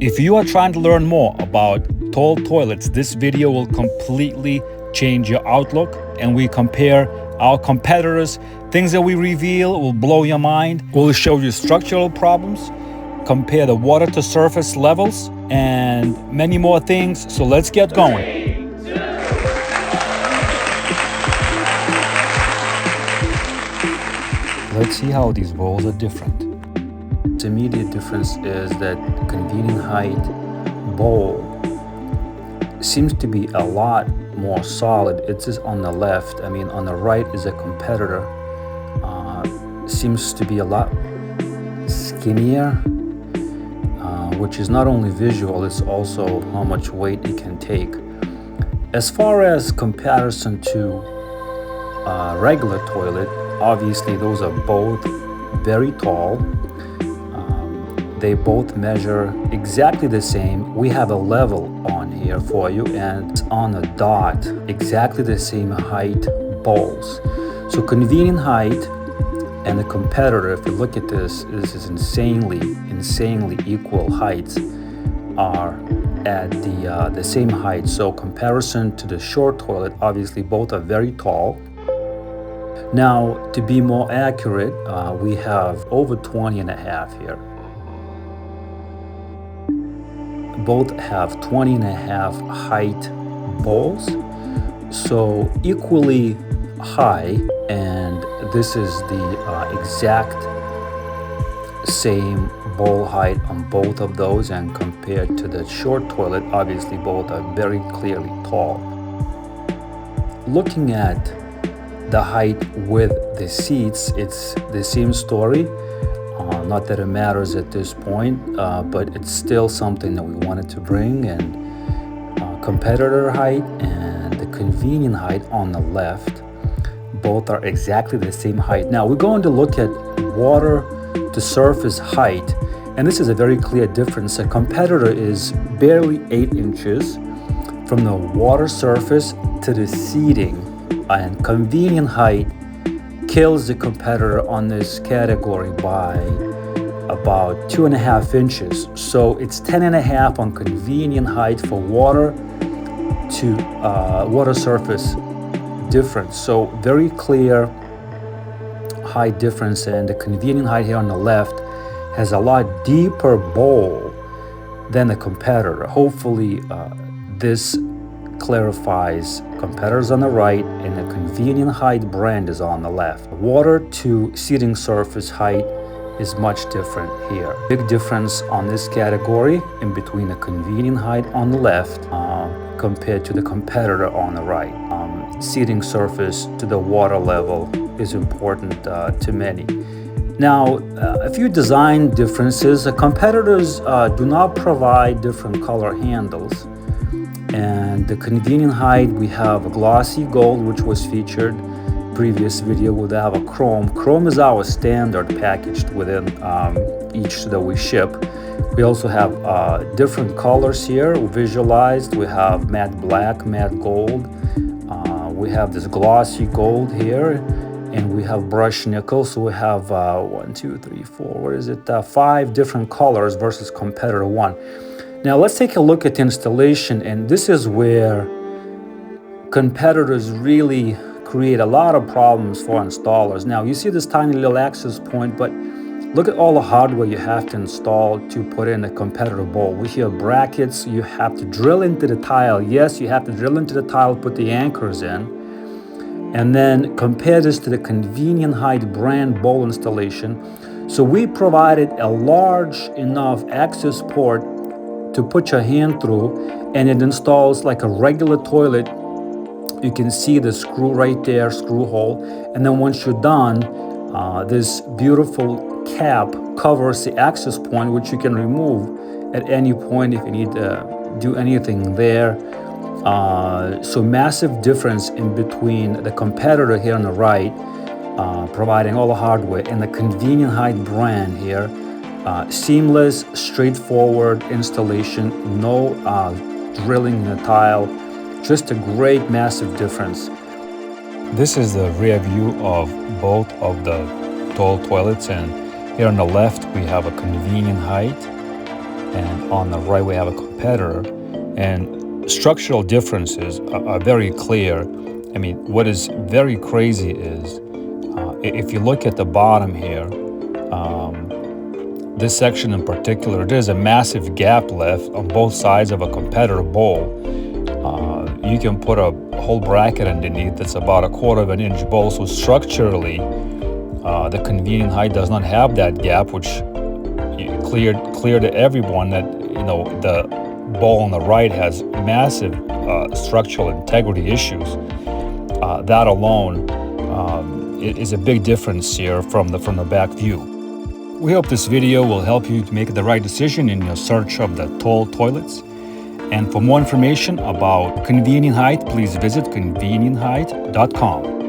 If you are trying to learn more about tall toilets, this video will completely change your outlook, and we compare our competitors. Things that we reveal will blow your mind. We'll show you structural problems, compare the water to surface levels, and many more things. So let's get going. Let's see how these bowls are different. The immediate difference is that convenient height bowl seems to be a lot more solid. It's just on the left. On the right is a competitor. Seems to be a lot skinnier, which is not only visual, it's also how much weight it can take. As far as comparison to regular toilet, obviously those are both very tall. They both measure exactly the same. We have a level on here for you, and it's on a dot, exactly the same height bowls. So convenient height and the competitor, if you look at this is insanely equal heights, are at the same height. So comparison to the short toilet, obviously both are very tall. Now, to be more accurate, we have over 20 and a half here. Both have 20 and a half height bowls, so equally high, and this is the exact same bowl height on both of those. And compared to the short toilet, obviously both are very clearly tall. Looking at the height with the seats, it's the same story. Not that it matters at this point, but it's still something that we wanted to bring. And competitor height and the convenient height on the left, both are exactly the same height. Now we're going to look at water to surface height, and this is a very clear difference. A competitor is barely 8 inches from the water surface to the seating, and convenient height kills the competitor on this category by about 2.5 inches. So it's 10.5 on convenient height for water to water surface difference. So very clear height difference, and the convenient height here on the left has a lot deeper bowl than the competitor. Hopefully this clarifies. Competitors on the right and the convenient height brand is on the left. Water to seating surface height is much different here. Big difference on this category in between the convenient height on the left compared to the competitor on the right. Seating surface to the water level is important to many. Now, a few design differences. The competitors do not provide different color handles. And the convenient height, we have a glossy gold, which was featured previous video. Would have a chrome. Chrome is our standard packaged within each that we ship. We also have different colors here visualized. We have matte black, matte gold. We have this glossy gold here, and we have brushed nickel. So we have 5 different colors versus competitor 1. Now let's take a look at the installation, and this is where competitors really create a lot of problems for installers. Now you see this tiny little access point, but look at all the hardware you have to install to put in a competitor bowl. We have brackets, you have to drill into the tile. Yes, you have to drill into the tile, put the anchors in, and then compare this to the convenient height brand bowl installation. So we provided a large enough access port to put your hand through, and it installs like a regular toilet. You can see the screw right there, screw hole, and then once you're done, this beautiful cap covers the access point, which you can remove at any point if you need to do anything there. So massive difference in between the competitor here on the right, providing all the hardware, and the convenient height brand here. Seamless, straightforward installation, no drilling in the tile, just a great massive difference. This is the rear view of both of the tall toilets, and here on the left we have a convenient height, and on the right we have a competitor. And structural differences are very clear. I mean, what is very crazy is if you look at the bottom here, this section in particular, there's a massive gap left on both sides of a competitor bowl. You can put a whole bracket underneath that's about 1/4 inch bowl. So structurally, the convenient height does not have that gap, which clear to everyone that the bowl on the right has massive structural integrity issues. That alone is a big difference here from the back view. We hope this video will help you to make the right decision in your search of the tall toilets. And for more information about convenient height, please visit convenientheight.com.